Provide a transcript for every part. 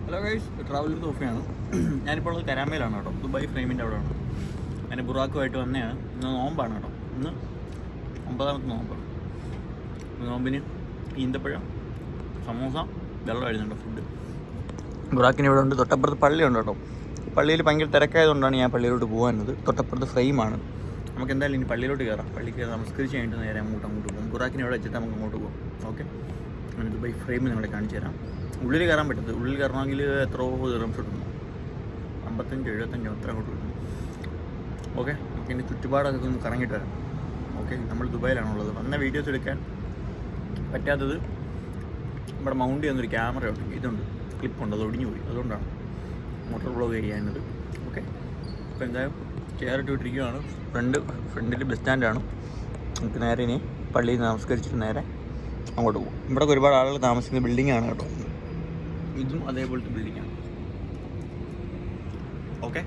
Hello guys, travel with ഓഫിയാണ്. ഞാനിപ്പോൾ ഉള്ളത് കരാമയിലാണ് കേട്ടോ, ദുബായ് ഫ്രെയിമിൻ്റെ അവിടെയാണ്. ഞാൻ ബുറാക്കുമായിട്ട് വന്നതാണ്. ഇന്ന് നോമ്പാണ് കേട്ടോ, ഇന്ന് 9ാമത്തെ നോമ്പാണ്. നോമ്പിന് ഈന്തപ്പഴം, സമൂസ, വെള്ളം എഴുതുന്നുണ്ട് ഫുഡ്. ബുറാക്കിന് ഇവിടെ ഉണ്ട്. തൊട്ടപ്പുറത്ത് പള്ളിയുണ്ട് കേട്ടോ. പള്ളിയിൽ ഭയങ്കര തിരക്കായതുകൊണ്ടാണ് ഞാൻ പള്ളിയിലോട്ട് പോകാനുള്ളത്. തൊട്ടപ്പുറത്ത് ഫ്രെയിമാണ്. നമുക്ക് എന്തായാലും ഇനി പള്ളിയിലോട്ട് കയറാം. പള്ളിക്ക് നമസ്കരിച്ച് കഴിഞ്ഞിട്ട് നേരെ അങ്ങോട്ട് പോകും. ബുറാക്കിനെ ഇവിടെ വെച്ചിട്ട് നമുക്ക് അങ്ങോട്ട് പോകും. ഓക്കെ, ഞാൻ ദുബായ് ഫ്രെയിം നിങ്ങളെ കാണിച്ചു തരാം. ഉള്ളിൽ കയറാൻ പറ്റത്തില്ല. ഉള്ളിൽ കയറണമെങ്കിൽ എത്രയോ ദിറംസ് കിട്ടുന്നു, 55-75 അത്ര അങ്ങോട്ട് കിട്ടുന്നു. ഓക്കെ, നമുക്ക് ഇനി ചുറ്റുപാടൊക്കെ ഒന്ന് കറങ്ങിയിട്ട് വരാം. ഓക്കെ, നമ്മൾ ദുബായിലാണുള്ളത്. വന്ന വീഡിയോസ് എടുക്കാൻ പറ്റാത്തത് ഇവിടെ മൗണ്ട് ചെയ്യുന്നൊരു ക്യാമറ ഉണ്ട്, ഇതുണ്ട്, ക്ലിപ്പുണ്ട്, അത് ഒടിഞ്ഞു പോയി. അതുകൊണ്ടാണ് മോട്ടോർ വ്ളോഗ് ചെയ്യാനത്. ഓക്കെ, അപ്പോൾ എന്തായാലും ചെയറിട്ട് വിട്ടിരിക്കുകയാണ്. ഫ്രണ്ടിൽ ബസ് സ്റ്റാൻഡാണ്. നമുക്ക് നേരെ ഇനി പള്ളിയിൽ നമസ്കരിച്ചിട്ട് നേരെ അങ്ങോട്ട് പോകും. ഇവിടെ ഒരുപാട് ആളുകൾ താമസിക്കുന്ന ബിൽഡിങ്ങാണ് കേട്ടോ. ഇതും അതേപോലത്തെ ബിൽഡിങ്ങാണ്. ഓക്കെ,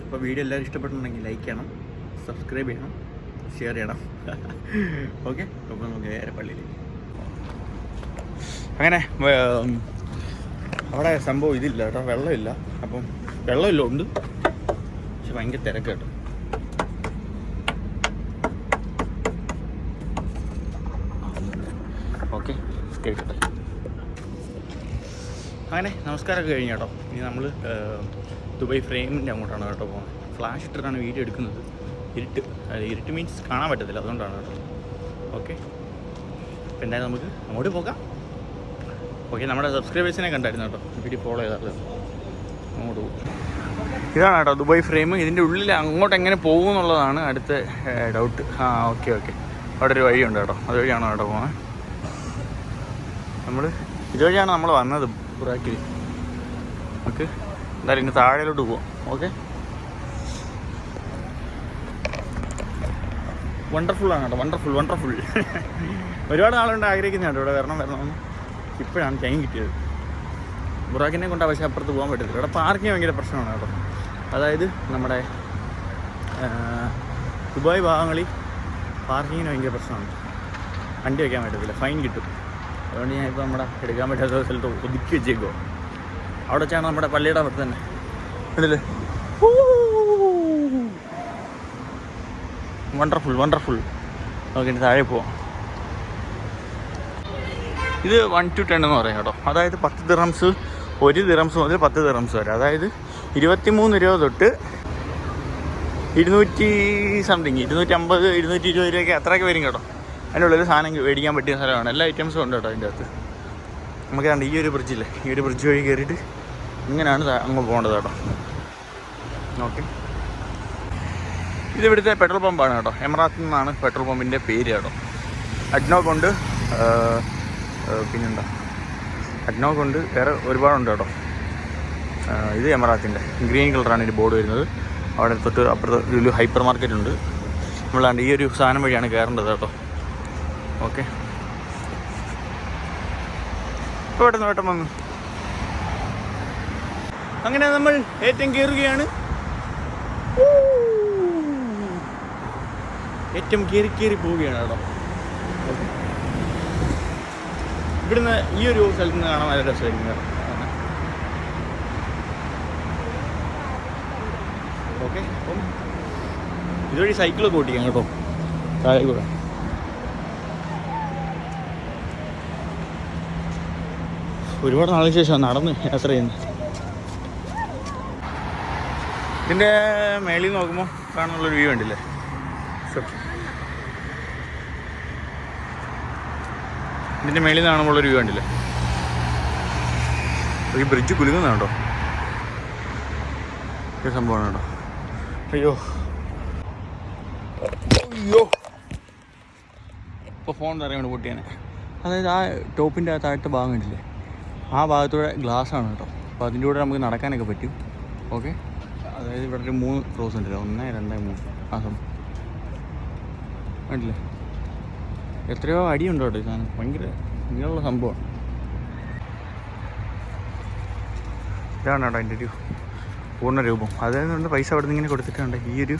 അപ്പോൾ വീഡിയോ എല്ലാവരും ഇഷ്ടപ്പെട്ടിട്ടുണ്ടെങ്കിൽ ലൈക്ക് ചെയ്യണം, സബ്സ്ക്രൈബ് ചെയ്യണം, ഷെയർ ചെയ്യണം. ഓക്കെ, അപ്പോൾ നമുക്ക് നേരെ പള്ളിയിലേക്ക്. അങ്ങനെ അവിടെ സംഭവം ഇതില്ല കേട്ടോ, വെള്ളമില്ല. അപ്പം വെള്ളമില്ല ഉണ്ട്, പക്ഷെ ഭയങ്കര തിരക്ക് കേട്ടോ. ഓക്കെ, കേൾക്കട്ടെ. അങ്ങനെ നമസ്കാരമൊക്കെ കഴിഞ്ഞു കേട്ടോ. ഇനി നമ്മൾ ദുബായ് ഫ്രെയിമിൻ്റെ അങ്ങോട്ടാണ് കേട്ടോ പോകുന്നത്. ഫ്ലാഷ് ഇട്ടിട്ടാണ് വീഡിയോ എടുക്കുന്നത്. ഇരുട്ട് മീൻസ് കാണാൻ പറ്റത്തില്ല, അതുകൊണ്ടാണ് കേട്ടോ. ഓക്കെ, അപ്പോൾ എന്തായാലും നമുക്ക് അങ്ങോട്ട് പോകാം. ഓക്കെ, നമ്മുടെ സബ്സ്ക്രൈബേഴ്സിനെ കണ്ടായിരുന്നു കേട്ടോ, വീഡിയോ ഫോളോ ചെയ്താൽ അങ്ങോട്ട് പോകും. ഇതാണ് കേട്ടോ ദുബായ് ഫ്രെയിം. ഇതിൻ്റെ ഉള്ളിൽ അങ്ങോട്ട് എങ്ങനെ പോകും എന്നുള്ളതാണ് അടുത്ത ഡൗട്ട്. ഓക്കെ, അവിടെ ഒരു വഴിയുണ്ട് കേട്ടോ, അതുവഴിയാണോ കേട്ടോ പോകുന്നത്. ഇതുവഴിയാണ് നമ്മൾ വന്നത് ബുറാക്കിൽ. നമുക്ക് എന്തായാലും ഇനി താഴെയിലോട്ട് പോവാം. ഓക്കെ, വണ്ടർഫുള്ളാണ് കേട്ടോ, വണ്ടർഫുൾ. ഒരുപാട് നാളുകൊണ്ട് ആഗ്രഹിക്കുന്നതാണ് ഇവിടെ വരണമെന്ന്. ഇപ്പോഴാണ് ടൈം കിട്ടിയത്. ബുറാക്കിനെ കൊണ്ട് പക്ഷേ അപ്പുറത്ത് പോകാൻ പറ്റത്തില്ല. ഇവിടെ പാർക്കിങ് ഭയങ്കര പ്രശ്നമാണ് കേട്ടോ. അതായത് നമ്മുടെ ദുബായ് ഭാഗങ്ങളിൽ പാർക്കിങ്ങിന് ഭയങ്കര പ്രശ്നമാണ്. വണ്ടി വയ്ക്കാൻ പറ്റത്തില്ല, ഫൈൻ കിട്ടും. അതുകൊണ്ട് ഞാൻ ഇപ്പോൾ നമ്മുടെ എടുക്കാൻ പറ്റാത്ത സ്ഥലത്ത് ഒതുക്കി വെച്ചേക്കുമോ. അവിടെ വെച്ചാണ് നമ്മുടെ പള്ളിയുടെ അവിടെ തന്നെ ഉണ്ടല്ലേ. വണ്ടർഫുൾ. ഓക്കെ, താഴെ പോവാം. ഇത് 1 to 10 എന്ന് പറയും കേട്ടോ. അതായത് 10 ദിറംസ്, 1 ദിറംസ് മുതൽ 10 ദിറംസ് വരെ. അതായത് 23 രൂപ തൊട്ട് 200 സംതിങ്, 250, 220 രൂപയൊക്കെ അത്രയൊക്കെ വരും കേട്ടോ. അതിൻ്റെ ഉള്ളിൽ സാധനം മേടിക്കാൻ പറ്റിയ സ്ഥലമാണ്. എല്ലാ ഐറ്റംസും ഉണ്ട് കേട്ടോ അതിൻ്റെ അകത്ത്. നമുക്ക് കണ്ട് ഈ ഒരു ബ്രിഡ്ജില്ലേ, ഈ ഒരു ബ്രിഡ്ജ് വഴി കയറിയിട്ട് ഇങ്ങനെയാണ് അങ്ങ് പോകേണ്ടത് കേട്ടോ. ഓക്കെ, ഇത് ഇവിടുത്തെ പെട്രോൾ പമ്പാണ് കേട്ടോ. എമറാത്തിൽ നിന്നാണ് പെട്രോൾ പമ്പിൻ്റെ പേര് കേട്ടോ. അഡ്നോക്കുണ്ട്, പിന്നെന്താ അഡ്നോക്കുണ്ട്, വേറെ ഒരുപാടുണ്ട് കേട്ടോ. ഇത് എമറാത്തിൻ്റെ ഗ്രീൻ കളറാണ് ഇതിൻ്റെ ബോർഡ് വരുന്നത്. അവിടെ തൊട്ട് അപ്പുറത്ത് ഒരു ഹൈപ്പർ മാർക്കറ്റ് ഉണ്ട്. നമ്മളാണ്ട് ഈ ഒരു സാധനം വഴിയാണ് കയറേണ്ടത് കേട്ടോ. ഓക്കെ, ഇപ്പോൾ പെട്ടെന്ന് വന്നു. അങ്ങനെ നമ്മൾ ഏറ്റവും കയറുകയാണ്. ഏറ്റവും കയറി പോവുകയാണ് കേട്ടോ. ഇവിടുന്ന് ഈ ഒരു സ്ഥലത്ത് നിന്ന് കാണാൻ നല്ല രസമായിരിക്കും കേട്ടോ. ഓക്കെ, അപ്പം ഇതുവഴി സൈക്കിളൊക്കെ ഓട്ടിക്കാം കേട്ടോ താഴെ കൂടെ. ഒരുപാട് നാളിന് ശേഷം നടന്ന് യാത്ര ചെയ്യുന്നത്. ഇതിൻ്റെ മേളിൽ നോക്കുമ്പോൾ കാണാനുള്ളൊരു വ്യൂ ഉണ്ടല്ലേ. ഇതിൻ്റെ മേളിൽ നിന്ന് കാണുമ്പോഴൊരു വ്യൂ ഉണ്ടല്ലേ. ഈ ബ്രിഡ്ജ് കുലുങ്ങുന്നുണ്ടോ, ഈ സംഭവമാണ് കേട്ടോ. അയ്യോ ഇപ്പോൾ ഫോൺ അറിയാണ്ട് പൊട്ടിയാനെ. അതായത് ആ ടോപ്പിൻ്റെ താഴത്തെ ഭാഗം കണ്ടില്ലേ, ആ ഭാഗത്തൂടെ ഗ്ലാസ്സാണ് കേട്ടോ. അപ്പോൾ അതിൻ്റെ കൂടെ നമുക്ക് നടക്കാനൊക്കെ പറ്റും. ഓക്കെ, അതായത് ഇവിടെ ഒരു 3 ക്രോസ് ഉണ്ടല്ലോ, 1, 2, 3. ആ സംഭവം കണ്ടില്ലേ, എത്രയോ അടിയുണ്ടോ കേട്ടോ ഈ സാധനം. ഭയങ്കര ഇങ്ങനെയുള്ള സംഭവമാണ്. ഇതാണ് കേട്ടോ അതിൻ്റെ ഒരു പൂർണ്ണ രൂപം. അതായത് പൈസ അവിടെ നിന്ന് ഇങ്ങനെ കൊടുത്തിട്ടുണ്ട്. ഈ ഒരു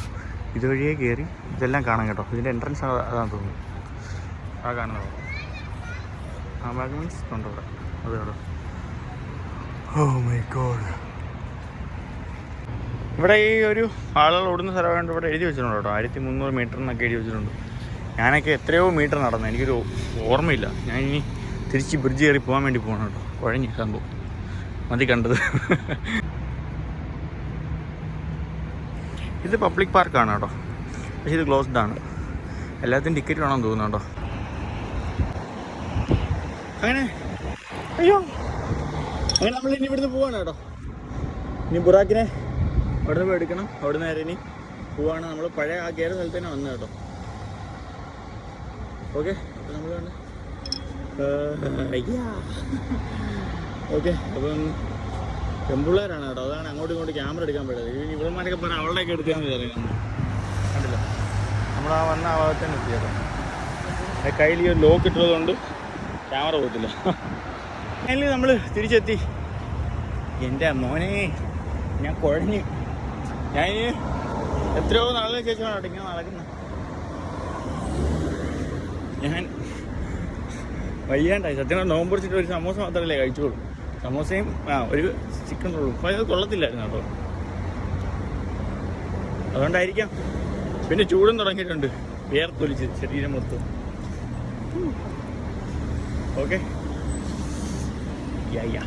ഇതുവഴിയേ കയറി ഇതെല്ലാം കാണാം കേട്ടോ. ഇതിൻ്റെ എൻട്രൻസ് അതാണെന്ന് തോന്നുന്നു. ആ കാണുന്നത് ആ ഭാഗം മീൻസ് തൊണ്ടവിടെ അത് കേട്ടോ. Oh my god. ഇവിടെ ഈ ഒരു ആളുകൾ ഓടുന്ന സ്ഥലമായതുകൊണ്ട് ഇവിടെ എഴുതി വെച്ചിട്ടുണ്ട് കേട്ടോ, 1300 മീറ്റർ എന്നൊക്കെ എഴുതി വെച്ചിട്ടുണ്ട്. ഞാനൊക്കെ എത്രയോ മീറ്റർ നടന്നു, എനിക്കൊരു ഓർമ്മയില്ല. ഞാൻ ഇനി തിരിച്ച് ബ്രിഡ്ജ് കയറി പോകാൻ വേണ്ടി പോകണം കേട്ടോ. കുഴഞ്ഞ് സംഭവം മതി കണ്ടത്. ഇത് പബ്ലിക് പാർക്കാണ് കേട്ടോ, പക്ഷേ ഇത് ക്ലോസ്ഡ് ആണ്. എല്ലാത്തിനും ടിക്കറ്റ് വേണമെന്ന് തോന്നുന്നു കേട്ടോ. അങ്ങനെ അയ്യോ അങ്ങനെ നമ്മൾ ഇനി ഇവിടുന്ന് പോവാണ് കേട്ടോ. ഇനി ബുറാക്കിനെ അവിടെ പോയി എടുക്കണം. അവിടെ നേരെ ഇനി പോവാണ്. നമ്മൾ പഴയ ആ കയറുന്ന സ്ഥലത്ത് തന്നെ വന്നത് കേട്ടോ. ഓക്കെ, അപ്പോൾ നമ്മൾ ഓക്കെ. അപ്പം പെമ്പിള്ളേരാണ് കേട്ടോ, അതാണ് അങ്ങോട്ടും ഇങ്ങോട്ട് ക്യാമറ എടുക്കാൻ പറ്റാതെ. ഇനി ഇവിടെമാരൊക്കെ പറഞ്ഞാൽ അവളുടെയൊക്കെ എടുക്കാൻ വിചാരിക്കണം. കണ്ടില്ല, നമ്മൾ ആ വന്ന ആ ഭാഗത്ത് തന്നെ എത്തി കേട്ടോ. കയ്യിൽ ഈ ഒരു ലോക്ക് ഇട്ടതുകൊണ്ട് ക്യാമറ പോകത്തില്ല. അതിൽ നമ്മൾ തിരിച്ചെത്തി. എൻ്റെ മോനെ ഞാൻ കുഴഞ്ഞ്. ഞാൻ എത്രയോ നാളിന് ശേഷമാണ് കേട്ടോ ഇങ്ങനെ നടക്കുന്നത്. ഞാൻ വയ്യാണ്ടായി സത്യം. നോമ്പ് പിടിച്ചിട്ട് ഒരു സമോസ മാത്രമല്ലേ കഴിച്ചോളൂ. സമോസയും ഒരു ചിക്കൻ റോളും. അപ്പോൾ അത് കൊള്ളത്തില്ലായിരുന്നു കേട്ടോ, അതുകൊണ്ടായിരിക്കാം. പിന്നെ ചൂടും തുടങ്ങിയിട്ടുണ്ട്, വിയർത്തൊലിച്ച് ശരീരം മൊത്തം. ഓക്കെ, യാ